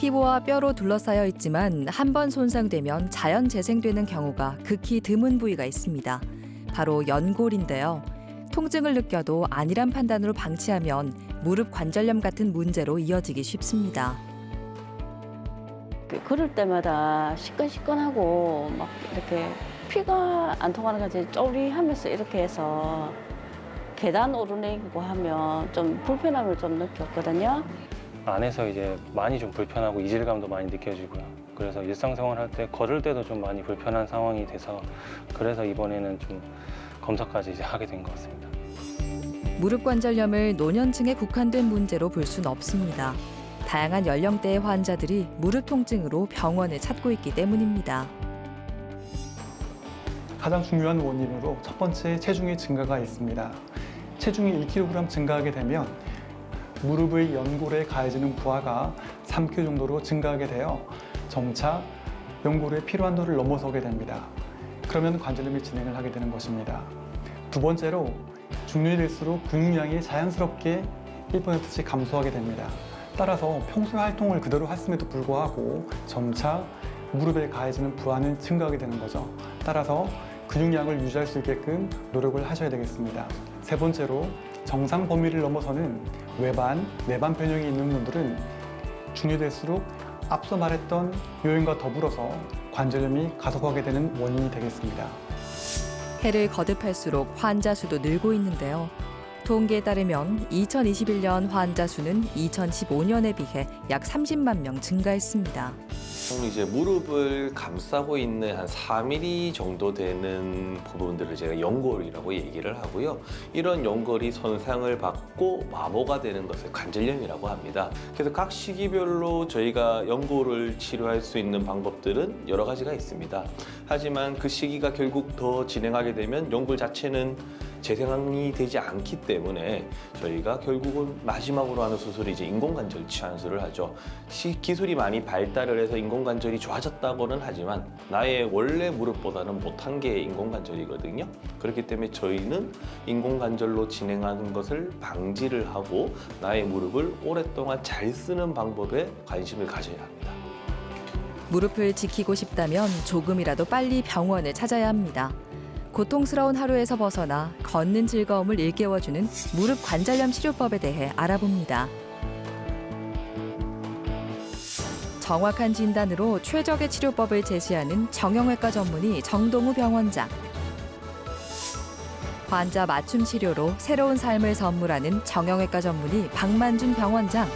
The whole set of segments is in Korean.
피부와 뼈로 둘러싸여 있지만 한 번 손상되면 자연 재생되는 경우가 극히 드문 부위가 있습니다. 바로 연골인데요. 통증을 느껴도 아니란 판단으로 방치하면 무릎 관절염 같은 문제로 이어지기 쉽습니다. 걸을 때마다 시끈시끈하고 막 이렇게 피가 안 통하는 건지 쪼리하면서 이렇게 해서 계단 오르내리고 하면 좀 불편함을 좀 느꼈거든요. 안에서 이제 많이 좀 불편하고 이질감도 많이 느껴지고요. 그래서 일상생활 할 때 걸을 때도 좀 많이 불편한 상황이 돼서 그래서 이번에는 좀 검사까지 이제 하게 된 것 같습니다. 무릎 관절염을 노년층에 국한된 문제로 볼 수는 없습니다. 다양한 연령대의 환자들이 무릎 통증으로 병원을 찾고 있기 때문입니다. 가장 중요한 원인으로 첫 번째 체중의 증가가 있습니다. 체중이 1kg 증가하게 되면 무릎의 연골에 가해지는 부하가 3kg 정도로 증가하게 되어 점차 연골의 필요한도를 넘어서게 됩니다. 그러면 관절염이 진행을 하게 되는 것입니다. 두 번째로 중년이 될수록 근육량이 자연스럽게 1%씩 감소하게 됩니다. 따라서 평소 활동을 그대로 했음에도 불구하고 점차 무릎에 가해지는 부하는 증가하게 되는 거죠. 따라서 근육량을 유지할 수 있게끔 노력을 하셔야 되겠습니다. 세 번째로 정상 범위를 넘어서는 외반, 내반 변형이 있는 분들은 중요될수록 앞서 말했던 요인과 더불어서 관절염이 가속하게 되는 원인이 되겠습니다. 해를 거듭할수록 환자 수도 늘고 있는데요. 통계에 따르면 2021년 환자 수는 2015년에 비해 약 30만 명 증가했습니다. 이제 무릎을 감싸고 있는 한 4mm 정도 되는 부분들을 제가 연골이라고 얘기를 하고요. 이런 연골이 손상을 받고 마모가 되는 것을 관절염이라고 합니다. 그래서 각 시기별로 저희가 연골을 치료할 수 있는 방법들은 여러 가지가 있습니다. 하지만 그 시기가 결국 더 진행하게 되면 연골 자체는 재생이 되지 않기 때문에 저희가 결국은 마지막으로 하는 수술이 이제 인공관절 치환술을 하죠. 기술이 많이 발달을 해서 인공관절이 좋아졌다고는 하지만 나의 원래 무릎보다는 못한 게 인공관절이거든요. 그렇기 때문에 저희는 인공관절로 진행하는 것을 방지를 하고 나의 무릎을 오랫동안 잘 쓰는 방법에 관심을 가져야 합니다. 무릎을 지키고 싶다면 조금이라도 빨리 병원을 찾아야 합니다. 고통스러운 하루에서 벗어나 걷는 즐거움을 일깨워주는 무릎 관절염 치료법에 대해 알아봅니다. 정확한 진단으로 최적의 치료법을 제시하는 정형외과 전문의 정동우 병원장. 환자 맞춤 치료로 새로운 삶을 선물하는 정형외과 전문의 박만준 병원장.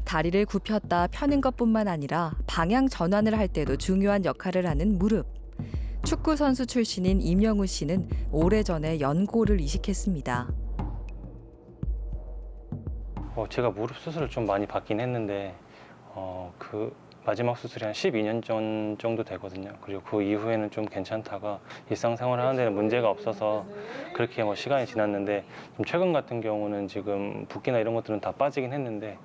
다리를 굽혔다 펴는 것뿐만 아니라 방향 전환을 할 때도 중요한 역할을 하는 무릎. 축구 선수 출신인 임영우 씨는 오래전에 연골을 이식했습니다. 제가 무릎 수술을 좀 많이 받긴 했는데 그 마지막 수술이 한 12년 전 정도 되거든요. 그리고 그 이후에는 좀 괜찮다가 일상생활을 하는 데는 문제가 없어서 그렇게 시간이 지났는데 좀 최근 같은 경우는 지금 붓기나 이런 것들은 다 빠지긴 했는데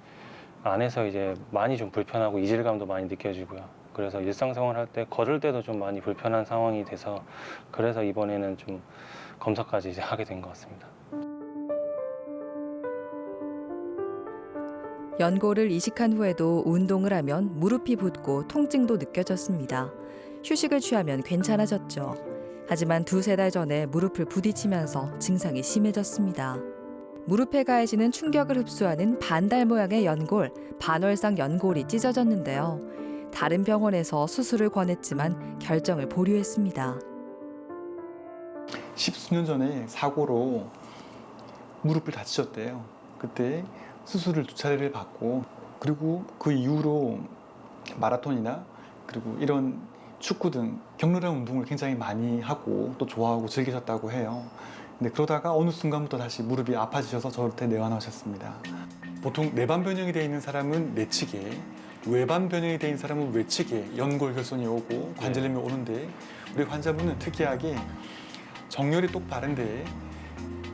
안에서 이제 많이 좀 불편하고 이질감도 많이 느껴지고요. 그래서 일상생활 할 때 걸을 때도 좀 많이 불편한 상황이 돼서 그래서 이번에는 좀 검사까지 이제 하게 된 것 같습니다. 연골을 이식한 후에도 운동을 하면 무릎이 붓고 통증도 느껴졌습니다. 휴식을 취하면 괜찮아졌죠. 하지만 두세 달 전에 무릎을 부딪히면서 증상이 심해졌습니다. 무릎에 가해지는 충격을 흡수하는 반달 모양의 연골, 반월상 연골이 찢어졌는데요. 다른 병원에서 수술을 권했지만 결정을 보류했습니다. 10수년 전에 사고로 무릎을 다치셨대요. 그때 수술을 2차례를 받고 그리고 그 이후로 마라톤이나 그리고 이런 축구 등 격렬한 운동을 굉장히 많이 하고 또 좋아하고 즐기셨다고 해요. 근데 그러다가 어느 순간부터 다시 무릎이 아파지셔서 저한테 내원하셨습니다. 보통 내반 변형이 되어 있는 사람은 내측에, 외반 변형이 되어 있는 사람은 외측에 연골 결손이 오고 관절염이 오는데 우리 환자분은 특이하게 정렬이 똑 바른데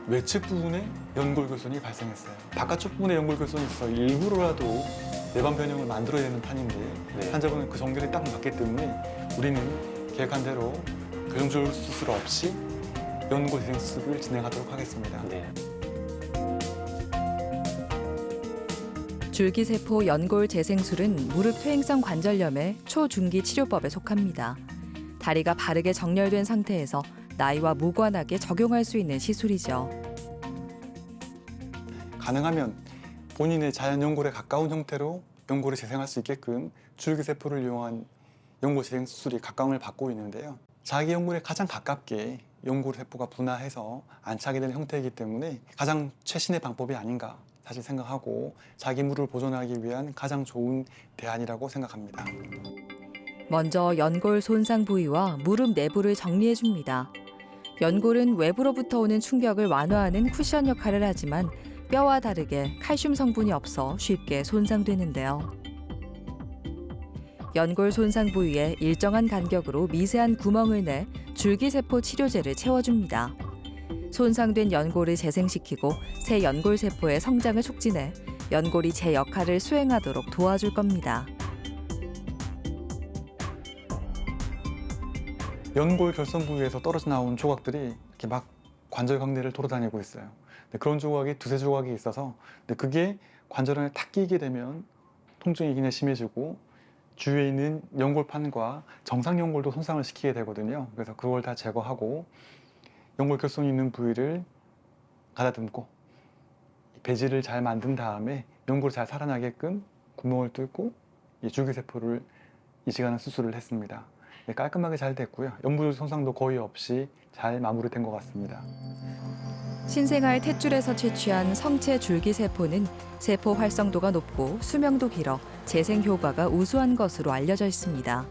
외측 부분에 연골 결손이 발생했어요. 바깥쪽 부분에 연골 결손이 있어서 일부러라도 내반 변형을 만들어야 되는 판인데 환자분은 그 정렬이 딱 맞기 때문에 우리는 계획한 대로 교정술 수술 없이 연골 재생 수술을 진행하도록 하겠습니다. 네. 줄기세포 연골 재생술은 무릎 퇴행성 관절염의 초중기 치료법에 속합니다. 다리가 바르게 정렬된 상태에서 나이와 무관하게 적용할 수 있는 시술이죠. 가능하면 본인의 자연 연골에 가까운 형태로 연골을 재생할 수 있게끔 줄기세포를 이용한 연골 재생 수술이 각광을 받고 있는데요. 자기 연골에 가장 가깝게 연골 세포가 분화해서 안착이 되는 형태이기 때문에 가장 최신의 방법이 아닌가 사실 생각하고 자기 무릎을 보존하기 위한 가장 좋은 대안이라고 생각합니다. 먼저 연골 손상 부위와 무릎 내부를 정리해 줍니다. 연골은 외부로부터 오는 충격을 완화하는 쿠션 역할을 하지만 뼈와 다르게 칼슘 성분이 없어 쉽게 손상되는데요. 연골 손상 부위에 일정한 간격으로 미세한 구멍을 내 줄기세포 치료제를 채워줍니다. 손상된 연골을 재생시키고 새 연골세포의 성장을 촉진해 연골이 제 역할을 수행하도록 도와줄 겁니다. 연골 결선 부위에서 떨어져 나온 조각들이 이렇게 막 관절 강내를 돌아다니고 있어요. 그런 조각이 두세 조각이 있어서 그게 관절에 탁 끼게 되면 통증이 굉장히 심해지고 주위에 있는 연골판과 정상 연골도 손상을 시키게 되거든요. 그래서 그걸 다 제거하고 연골 결손이 있는 부위를 가다듬고 배지를 잘 만든 다음에 연골이 잘 살아나게끔 구멍을 뚫고 줄기세포를 이식하는 수술을 했습니다. 깔끔하게 잘 됐고요. 연부 손상도 거의 없이 잘 마무리된 것 같습니다. 신생아의 탯줄에서 채취한 성체 줄기세포는 세포 활성도가 높고 수명도 길어 재생 효과가 우수한 것으로 알려져 있습니다.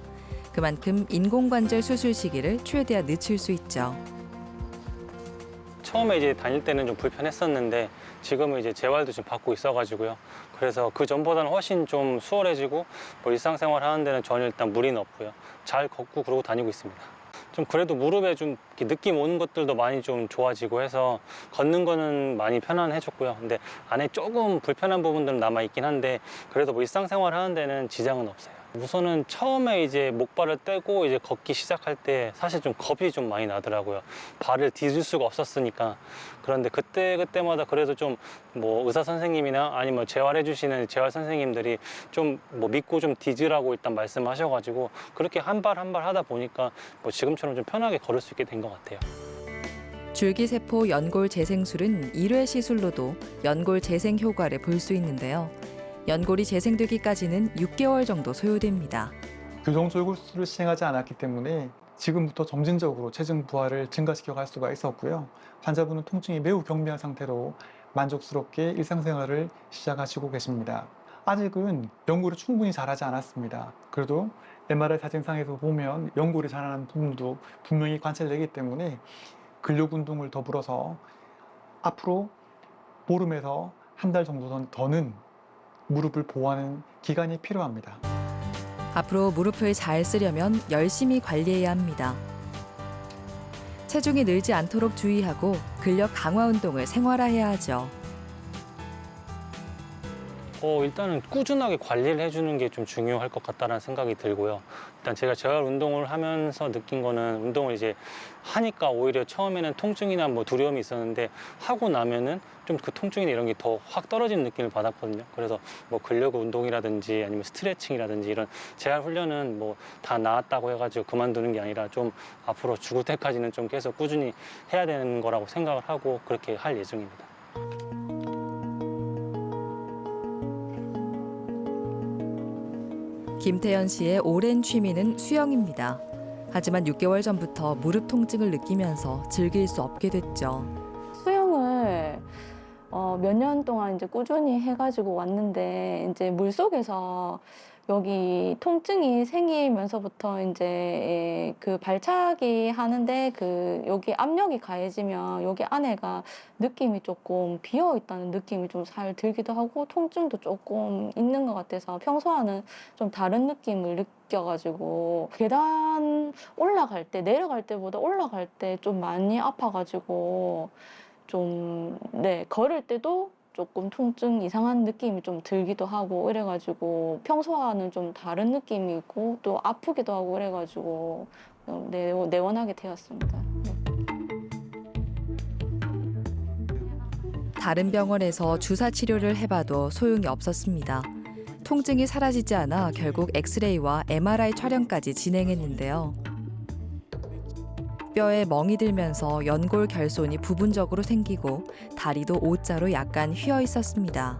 그만큼 인공관절 수술 시기를 최대한 늦출 수 있죠. 처음에 이제 다닐 때는 좀 불편했었는데 지금은 이제 재활도 좀 받고 있어가지고요. 그래서 그 전보다는 훨씬 좀 수월해지고 뭐 일상생활 하는 데는 전혀 일단 무리는 없고요. 잘 걷고 그러고 다니고 있습니다. 좀 그래도 무릎에 좀 이렇게 느낌 오는 것들도 많이 좀 좋아지고 해서 걷는 거는 많이 편안해졌고요. 근데 안에 조금 불편한 부분들은 남아 있긴 한데 그래도 뭐 일상생활 하는 데는 지장은 없어요. 우선은 처음에 이제 목발을 떼고 이제 걷기 시작할 때 사실 좀 겁이 좀 많이 나더라고요. 발을 디딜 수가 없었으니까. 그런데 그때마다 그래도 좀 뭐 의사 선생님이나 아니면 재활해 주시는 재활 선생님들이 좀 뭐 믿고 좀 디즈라고 일단 말씀하셔가지고 그렇게 한 발 한 발 하다 보니까 뭐 지금처럼 좀 편하게 걸을 수 있게 된 것 같아요. 줄기세포 연골 재생술은 1회 시술로도 연골 재생 효과를 볼 수 있는데요. 연골이 재생되기까지는 6개월 정도 소요됩니다. 교정 절골 수술을 시행하지 않았기 때문에 지금부터 점진적으로 체중 부하를 증가시켜 갈 수가 있었고요. 환자분은 통증이 매우 경미한 상태로 만족스럽게 일상생활을 시작하시고 계십니다. 아직은 연골이 충분히 자라지 않았습니다. 그래도 MRI 사진상에서 보면 연골이 자라는 부분도 분명히 관찰되기 때문에 근력 운동을 더불어서 앞으로 보름에서 한 달 정도 더는 무릎을 보호하는 기간이 필요합니다. 앞으로 무릎을 잘 쓰려면 열심히 관리해야 합니다. 체중이 늘지 않도록 주의하고 근력 강화 운동을 생활화해야 하죠. 일단은 꾸준하게 관리를 해주는 게 좀 중요할 것 같다는 생각이 들고요. 일단 제가 재활 운동을 하면서 느낀 거는 운동을 이제 하니까 오히려 처음에는 통증이나 뭐 두려움이 있었는데 하고 나면은 좀 그 통증이나 이런 게 더 확 떨어지는 느낌을 받았거든요. 그래서 뭐 근력 운동이라든지 아니면 스트레칭이라든지 이런 재활 훈련은 뭐 다 나았다고 해가지고 그만두는 게 아니라 좀 앞으로 죽을 때까지는 좀 계속 꾸준히 해야 되는 거라고 생각을 하고 그렇게 할 예정입니다. 김태현 씨의 오랜 취미는 수영입니다. 하지만 6개월 전부터 무릎 통증을 느끼면서 즐길 수 없게 됐죠. 수영을 몇 년 동안 이제 꾸준히 해가지고 왔는데 이제 물 속에서 여기 통증이 생기면서부터 이제 그 발차기 하는데 그 여기 압력이 가해지면 여기 안에가 느낌이 조금 비어 있다는 느낌이 좀 잘 들기도 하고 통증도 조금 있는 것 같아서 평소와는 좀 다른 느낌을 느껴가지고 계단 올라갈 때 내려갈 때보다 올라갈 때 좀 많이 아파가지고 좀 걸을 때도 조금 통증 이상한 느낌이 좀 들기도 하고 이래가지고 평소와는 좀 다른 느낌이 있고 또 아프기도 하고 이래가지고 내원하게 되었습니다. 다른 병원에서 주사 치료를 해봐도 소용이 없었습니다. 통증이 사라지지 않아 결국 엑스레이와 MRI 촬영까지 진행했는데요. 뼈에 멍이 들면서 연골 결손이 부분적으로 생기고 다리도 O자로 약간 휘어 있었습니다.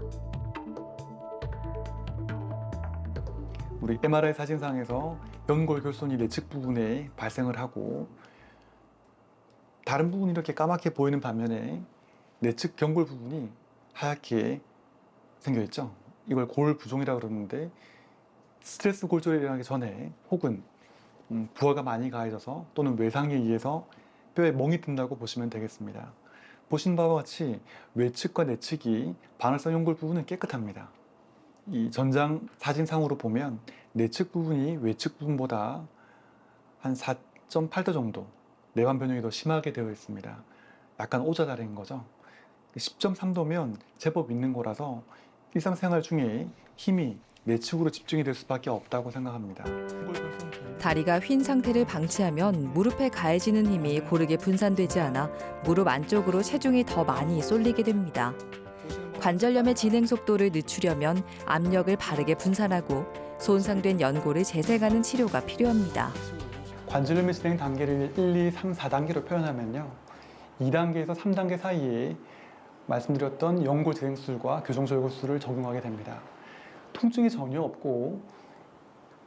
우리 MRI 사진상에서 연골 결손이 내측 부분에 발생을 하고 다른 부분이 이렇게 까맣게 보이는 반면에 내측 경골 부분이 하얗게 생겨 있죠. 이걸 골부종이라고 그러는데 스트레스 골절이 일어나기 전에 혹은 부하가 많이 가해져서 또는 외상에 의해서 뼈에 멍이 든다고 보시면 되겠습니다. 보신 바와 같이 외측과 내측이 반월성 연골 부분은 깨끗합니다. 이 전장 사진상으로 보면 내측 부분이 외측 부분보다 한 4.8도 정도 내관 변형이 더 심하게 되어 있습니다. 약간 오자다리인 거죠. 10.3도면 제법 있는 거라서 일상생활 중에 힘이 내측으로 집중이 될 수밖에 없다고 생각합니다. 다리가 휜 상태를 방치하면 무릎에 가해지는 힘이 고르게 분산되지 않아 무릎 안쪽으로 체중이 더 많이 쏠리게 됩니다. 관절염의 진행 속도를 늦추려면 압력을 바르게 분산하고 손상된 연골을 재생하는 치료가 필요합니다. 관절염의 진행 단계를 1, 2, 3, 4단계로 표현하면요. 2단계에서 3단계 사이에 말씀드렸던 연골 재생 수술과 교정 절골 수술을 적용하게 됩니다. 통증이 전혀 없고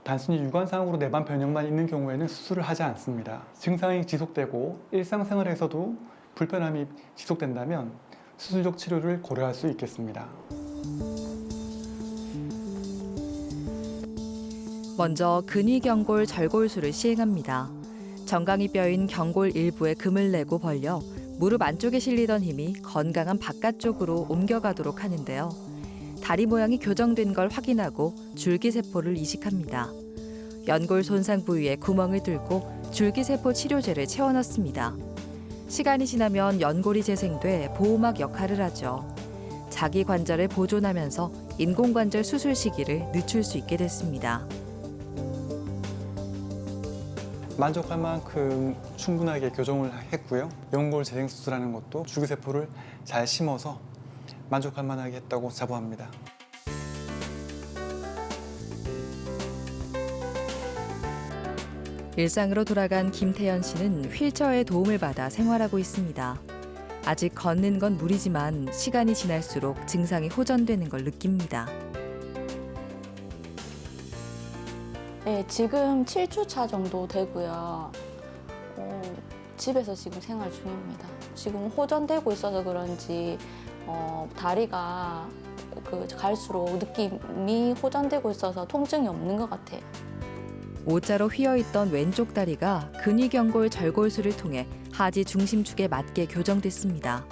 단순히 유관상으로 내반 변형만 있는 경우에는 수술을 하지 않습니다. 증상이 지속되고 일상생활에서도 불편함이 지속된다면 수술적 치료를 고려할 수 있겠습니다. 먼저 근위경골 절골술을 시행합니다. 정강이 뼈인 경골 일부에 금을 내고 벌려 무릎 안쪽에 실리던 힘이 건강한 바깥쪽으로 옮겨가도록 하는데요. 다리 모양이 교정된 걸 확인하고 줄기세포를 이식합니다. 연골 손상 부위에 구멍을 뚫고 줄기세포 치료제를 채워넣습니다. 시간이 지나면 연골이 재생돼 보호막 역할을 하죠. 자기 관절을 보존하면서 인공관절 수술 시기를 늦출 수 있게 됐습니다. 만족할 만큼 충분하게 교정을 했고요. 연골 재생 수술하는 것도 줄기세포를 잘 심어서 만족할 만하게 했다고 자부합니다. 일상으로 돌아간 김태연 씨는 휠체어의 도움을 받아 생활하고 있습니다. 아직 걷는 건 무리지만 시간이 지날수록 증상이 호전되는 걸 느낍니다. 네, 지금 7주차 정도 되고요. 집에서 지금 생활 중입니다. 지금 호전되고 있어서 그런지 다리가 갈수록 느낌이 호전되고 있어서 통증이 없는 것 같아요. O자로 휘어있던 왼쪽 다리가 근위경골 절골술을 통해 하지 중심축에 맞게 교정됐습니다.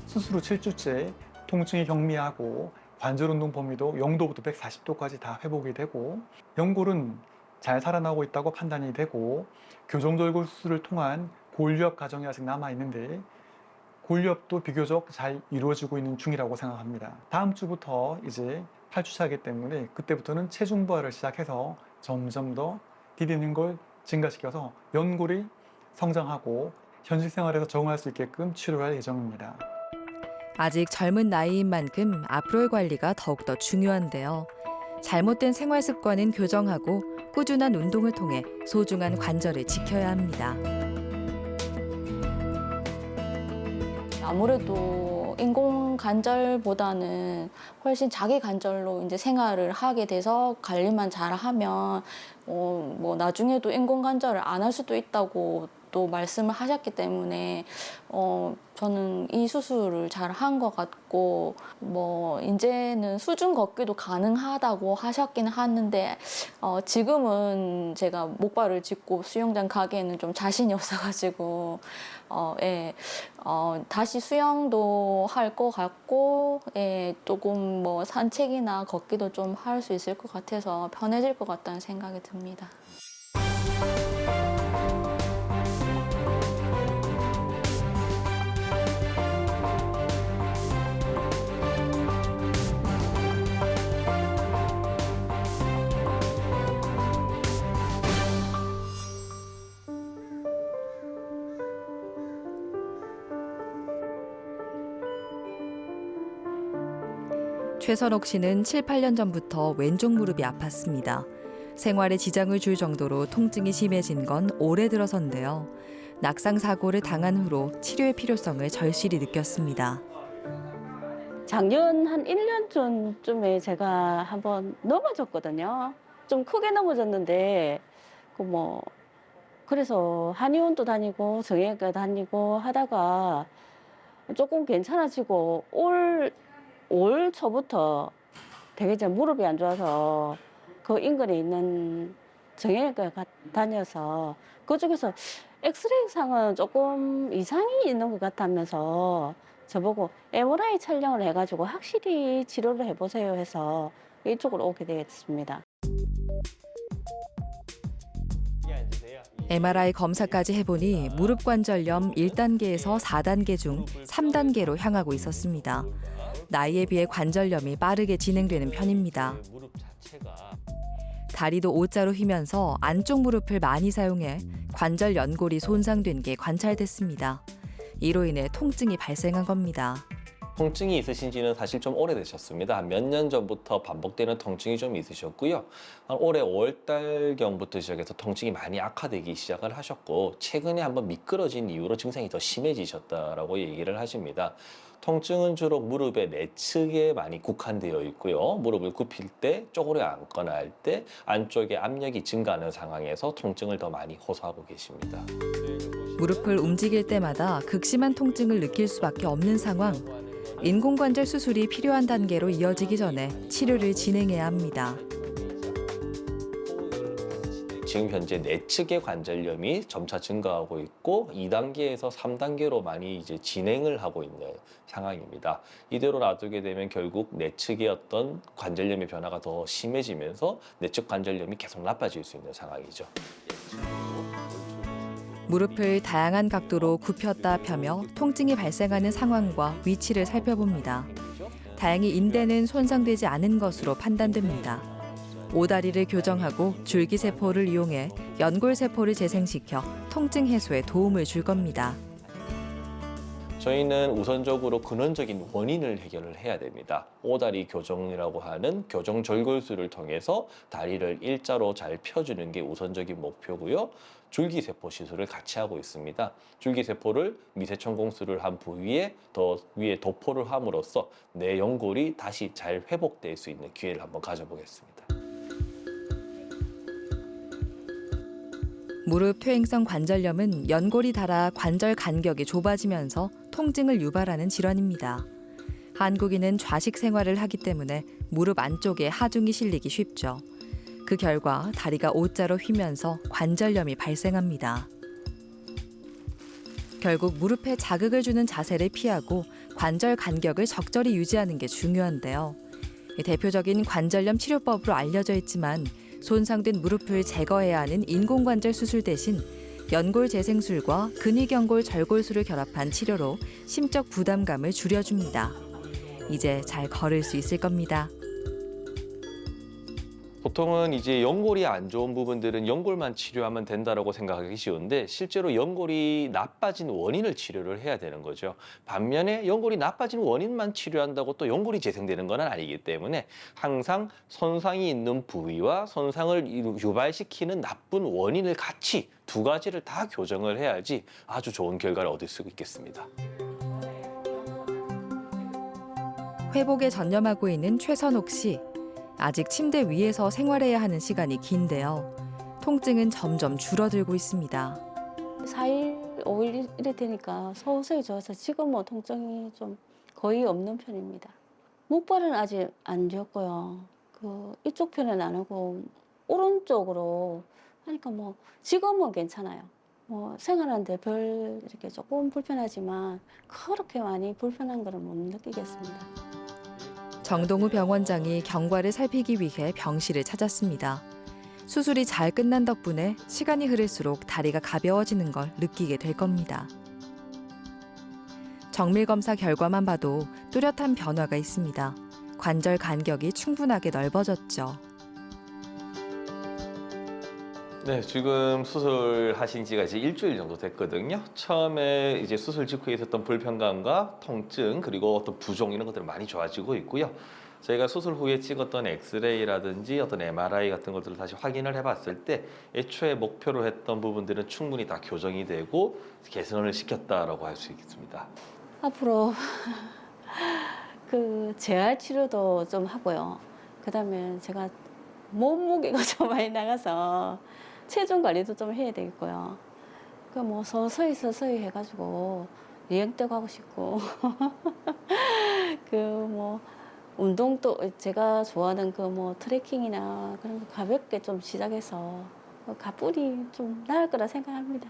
수술 후 7주째 통증이 경미하고 관절 운동 범위도 0도부터 140도까지 다 회복이 되고 연골은 잘 살아나고 있다고 판단이 되고 교정절골 수술을 통한 골유합 과정이 아직 남아 있는데 골유합도 비교적 잘 이루어지고 있는 중이라고 생각합니다. 다음 주부터 이제 8주차이기 때문에 그때부터는 체중 부하를 시작해서 점점 더 디디는 걸 증가시켜서 연골이 성장하고 현실 생활에서 적응할 수 있게끔 치료할 예정입니다. 아직 젊은 나이인 만큼 앞으로의 관리가 더욱더 중요한데요. 잘못된 생활 습관은 교정하고 꾸준한 운동을 통해 소중한 관절을 지켜야 합니다. 아무래도 인공 관절보다는 훨씬 자기 관절로 이제 생활을 하게 돼서 관리만 잘하면 뭐 나중에도 인공 관절을 안 할 수도 있다고 또 말씀을 하셨기 때문에 저는 이 수술을 잘 한 것 같고 뭐 이제는 수중 걷기도 가능하다고 하셨긴 하는데 지금은 제가 목발을 짚고 수영장 가기에는 좀 자신이 없어가지고 다시 수영도 할 것 같고 조금 뭐 산책이나 걷기도 좀 할 수 있을 것 같아서 편해질 것 같다는 생각이 듭니다. 최선옥 씨는 7, 8년 전부터 왼쪽 무릎이 아팠습니다. 생활에 지장을 줄 정도로 통증이 심해진 건 올해 들어서인데요. 낙상 사고를 당한 후로 치료의 필요성을 절실히 느꼈습니다. 작년 한 1년 전쯤에 제가 한번 넘어졌거든요. 좀 크게 넘어졌는데 그래서 한의원도 다니고 정형외과 다니고 하다가 조금 괜찮아지고 올 초부터 되게 이제 무릎이 안 좋아서 그 인근에 있는 정형외과 다녀서 그쪽에서 엑스레이상은 조금 이상이 있는 것 같다면서 저보고 MRI 촬영을 해가지고 확실히 치료를 해보세요 해서 이쪽으로 오게 됐습니다. MRI 검사까지 해보니 무릎 관절염 1단계에서 4단계 중 3단계로 향하고 있었습니다. 나이에 비해 관절염이 빠르게 진행되는 편입니다. 다리도 O자로 휘면서 안쪽 무릎을 많이 사용해 관절 연골이 손상된 게 관찰됐습니다. 이로 인해 통증이 발생한 겁니다. 통증이 있으신 지는 사실 좀 오래되셨습니다. 몇 년 전부터 반복되는 통증이 좀 있으셨고요. 올해 5월달경부터 시작해서 통증이 많이 악화되기 시작을 하셨고 최근에 한번 미끄러진 이후로 증상이 더 심해지셨다라고 얘기를 하십니다. 통증은 주로 무릎의 내측에 많이 국한되어 있고요. 무릎을 굽힐 때, 쪼그려 앉거나 할 때 안쪽에 압력이 증가하는 상황에서 통증을 더 많이 호소하고 계십니다. 무릎을 움직일 때마다 극심한 통증을 느낄 수밖에 없는 상황. 인공관절 수술이 필요한 단계로 이어지기 전에 치료를 진행해야 합니다. 지금 현재 내측의 관절염이 점차 증가하고 있고 2단계에서 3단계로 많이 이제 진행을 하고 있는 상황입니다. 이대로 놔두게 되면 결국 내측의 어떤 관절염의 변화가 더 심해지면서 내측 관절염이 계속 나빠질 수 있는 상황이죠. 무릎을 다양한 각도로 굽혔다 펴며 통증이 발생하는 상황과 위치를 살펴봅니다. 다행히 인대는 손상되지 않은 것으로 판단됩니다. 오다리를 교정하고 줄기세포를 이용해 연골세포를 재생시켜 통증 해소에 도움을 줄 겁니다. 저희는 우선적으로 근원적인 원인을 해결을 해야 됩니다. 오다리 교정이라고 하는 교정 절골술을 통해서 다리를 일자로 잘 펴주는 게 우선적인 목표고요. 줄기세포 시술을 같이 하고 있습니다. 줄기세포를 미세청 공수를 한 부위에 더 위에 도포를 함으로써 내 연골이 다시 잘 회복될 수 있는 기회를 한번 가져보겠습니다. 무릎 퇴행성 관절염은 연골이 닳아 관절 간격이 좁아지면서 통증을 유발하는 질환입니다. 한국인은 좌식 생활을 하기 때문에 무릎 안쪽에 하중이 실리기 쉽죠. 그 결과 다리가 O자로 휘면서 관절염이 발생합니다. 결국 무릎에 자극을 주는 자세를 피하고 관절 간격을 적절히 유지하는 게 중요한데요. 대표적인 관절염 치료법으로 알려져 있지만 손상된 무릎을 제거해야 하는 인공관절 수술 대신 연골 재생술과 근위경골 절골술을 결합한 치료로 심적 부담감을 줄여줍니다. 이제 잘 걸을 수 있을 겁니다. 보통은 이제 연골이 안 좋은 부분들은 연골만 치료하면 된다라고 생각하기 쉬운데 실제로 연골이 나빠진 원인을 치료를 해야 되는 거죠. 반면에 연골이 나빠진 원인만 치료한다고 또 연골이 재생되는 건 아니기 때문에 항상 손상이 있는 부위와 손상을 유발시키는 나쁜 원인을 같이 두 가지를 다 교정을 해야지 아주 좋은 결과를 얻을 수 있겠습니다. 회복에 전념하고 있는 최선옥 씨. 아직 침대 위에서 생활해야 하는 시간이 긴데요. 통증은 점점 줄어들고 있습니다. 4일, 5일 이래 되니까 서서히 좋아서 지금은 통증이 좀 거의 없는 편입니다. 목발은 아직 안 쥐었고요. 이쪽 편은 안 하고 오른쪽으로 하니까 지금은 괜찮아요. 생활하는데 별 이렇게 조금 불편하지만 그렇게 많이 불편한 거는 못 느끼겠습니다. 정동우 병원장이 경과를 살피기 위해 병실을 찾았습니다. 수술이 잘 끝난 덕분에 시간이 흐를수록 다리가 가벼워지는 걸 느끼게 될 겁니다. 정밀 검사 결과만 봐도 뚜렷한 변화가 있습니다. 관절 간격이 충분하게 넓어졌죠. 네, 지금 수술하신 지가 이제 일주일 정도 됐거든요. 처음에 이제 수술 직후에 있었던 불편감과 통증 그리고 어떤 부종 이런 것들은 많이 좋아지고 있고요. 저희가 수술 후에 찍었던 엑스레이라든지 어떤 MRI 같은 것들을 다시 확인을 해봤을 때 애초에 목표로 했던 부분들은 충분히 다 교정이 되고 개선을 시켰다라고 할 수 있겠습니다. 앞으로 그 재활 치료도 좀 하고요. 그다음에 제가 몸무게가 좀 많이 나가서 체중 관리도 좀 해야 되겠고요. 그 뭐 서서히 해가지고 여행도 가고 싶고 그 뭐 운동도 제가 좋아하는 그 뭐 트레킹이나 그런 거 가볍게 좀 시작해서 가뿐히 좀 나을 거라 생각합니다.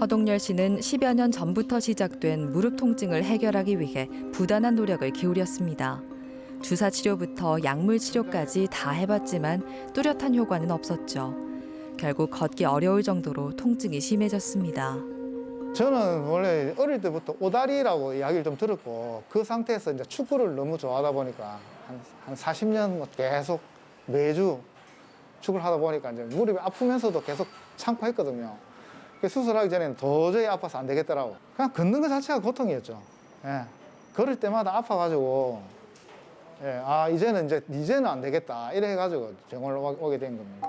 허동열 씨는 10여 년 전부터 시작된 무릎 통증을 해결하기 위해 부단한 노력을 기울였습니다. 주사 치료부터 약물 치료까지 다 해봤지만 뚜렷한 효과는 없었죠. 결국 걷기 어려울 정도로 통증이 심해졌습니다. 저는 원래 어릴 때부터 오다리라고 이야기를 좀 들었고 그 상태에서 이제 축구를 너무 좋아하다 보니까 한 40년 계속 매주 축구를 하다 보니까 이제 무릎이 아프면서도 계속 참고했거든요. 수술하기 전에는 도저히 아파서 안 되겠더라고. 그냥 걷는 것 자체가 고통이었죠. 예. 걸을 때마다 아파가지고 예. 아 이제는 안 되겠다 이래 가지고 병원을 오게 된 겁니다.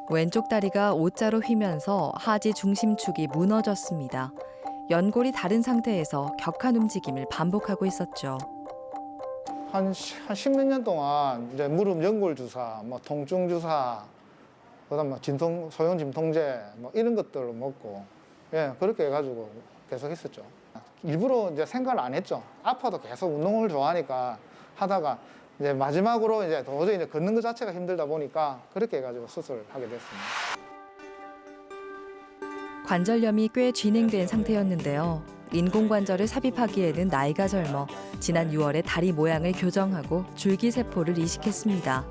왼쪽 다리가 O자로 휘면서 하지 중심축이 무너졌습니다. 연골이 다른 상태에서 격한 움직임을 반복하고 있었죠. 한 10몇 년 동안 이제 무릎 연골 주사, 뭐 통증 주사, 그다음 뭐 소형 진통제 뭐 이런 것들을 먹고 예 그렇게 해가지고 계속 했었죠. 일부러 이제 생각을 안 했죠. 아파도 계속 운동을 좋아하니까 하다가 이제 마지막으로 이제 도저히 이제 걷는 것 자체가 힘들다 보니까 그렇게 해가지고 수술을 하게 됐습니다. 관절염이 꽤 진행된 상태였는데요. 인공관절을 삽입하기에는 나이가 젊어 지난 6월에 다리 모양을 교정하고 줄기세포를 이식했습니다.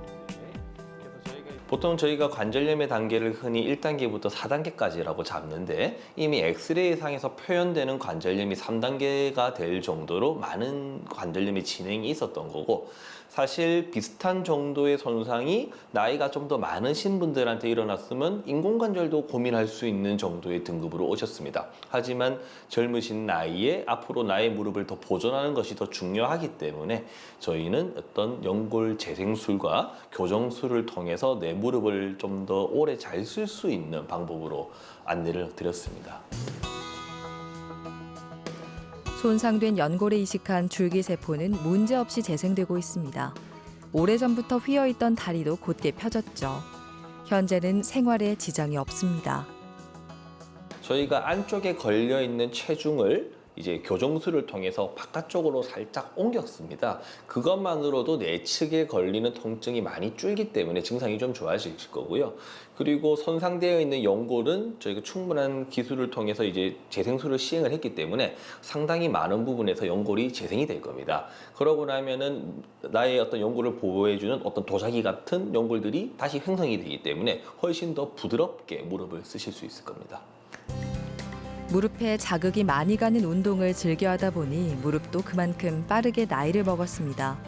보통 저희가 관절염의 단계를 흔히 1단계부터 4단계까지라고 잡는데 이미 엑스레이 상에서 표현되는 관절염이 3단계가 될 정도로 많은 관절염의 진행이 있었던 거고 사실 비슷한 정도의 손상이 나이가 좀 더 많으신 분들한테 일어났으면 인공관절도 고민할 수 있는 정도의 등급으로 오셨습니다. 하지만 젊으신 나이에 앞으로 나의 무릎을 더 보존하는 것이 더 중요하기 때문에 저희는 어떤 연골 재생술과 교정술을 통해서 내 무릎을 좀 더 오래 잘 쓸 수 있는 방법으로 안내를 드렸습니다. 손상된 연골에 이식한 줄기세포는 문제없이 재생되고 있습니다. 오래전부터 휘어있던 다리도 곧게 펴졌죠. 현재는 생활에 지장이 없습니다. 저희가 안쪽에 걸려있는 체중을 이제 교정술을 통해서 바깥쪽으로 살짝 옮겼습니다. 그것만으로도 내측에 걸리는 통증이 많이 줄기 때문에 증상이 좀 좋아지실 거고요. 그리고 손상되어 있는 연골은 저희가 충분한 기술을 통해서 이제 재생술을 시행을 했기 때문에 상당히 많은 부분에서 연골이 재생이 될 겁니다. 그러고 나면은 나의 어떤 연골을 보호해주는 어떤 도자기 같은 연골들이 다시 형성이 되기 때문에 훨씬 더 부드럽게 무릎을 쓰실 수 있을 겁니다. 무릎에 자극이 많이 가는 운동을 즐겨하다 보니 무릎도 그만큼 빠르게 나이를 먹었습니다.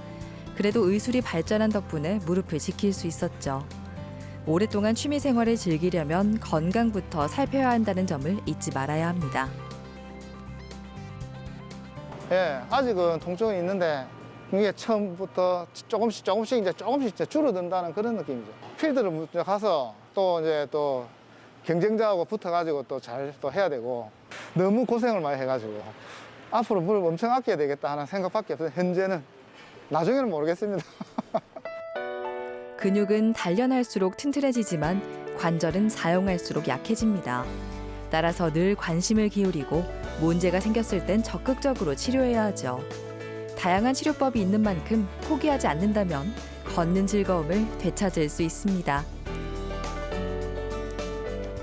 그래도 의술이 발전한 덕분에 무릎을 지킬 수 있었죠. 오랫동안 취미 생활을 즐기려면 건강부터 살펴야 한다는 점을 잊지 말아야 합니다. 예, 아직은 통증이 있는데 이게 처음부터 조금씩 이제 줄어든다는 그런 느낌이죠. 필드를 가서 또 이제 또 경쟁자하고 붙어가지고 또 잘 또 해야 되고 너무 고생을 많이 해가지고 앞으로 무릎 엄청 아껴야 되겠다 하는 생각밖에 없어요. 현재는 나중에는 모르겠습니다. 근육은 단련할수록 튼튼해지지만 관절은 사용할수록 약해집니다. 따라서 늘 관심을 기울이고 문제가 생겼을 땐 적극적으로 치료해야 하죠. 다양한 치료법이 있는 만큼 포기하지 않는다면 걷는 즐거움을 되찾을 수 있습니다.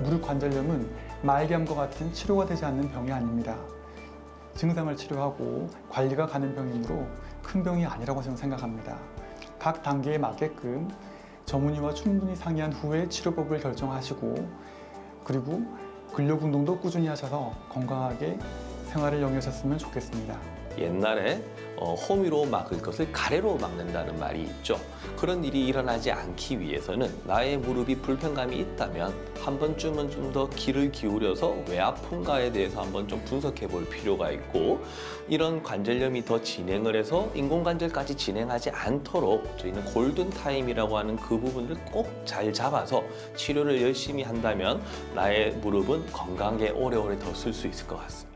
무릎 관절염은 말기암과 같은 치료가 되지 않는 병이 아닙니다. 증상을 치료하고 관리가 가는 병이므로 큰 병이 아니라고 저는 생각합니다. 각 단계에 맞게끔 전문의와 충분히 상의한 후에 치료법을 결정하시고 그리고 근력 운동도 꾸준히 하셔서 건강하게 생활을 영위하셨으면 좋겠습니다. 옛날에 호미로 막을 것을 가래로 막는다는 말이 있죠. 그런 일이 일어나지 않기 위해서는 나의 무릎이 불편감이 있다면 한 번쯤은 좀 더 귀를 기울여서 왜 아픈가에 대해서 한번 좀 분석해 볼 필요가 있고, 이런 관절염이 더 진행을 해서 인공관절까지 진행하지 않도록 저희는 골든 타임이라고 하는 그 부분을 꼭 잘 잡아서 치료를 열심히 한다면 나의 무릎은 건강하게 오래오래 더 쓸 수 있을 것 같습니다.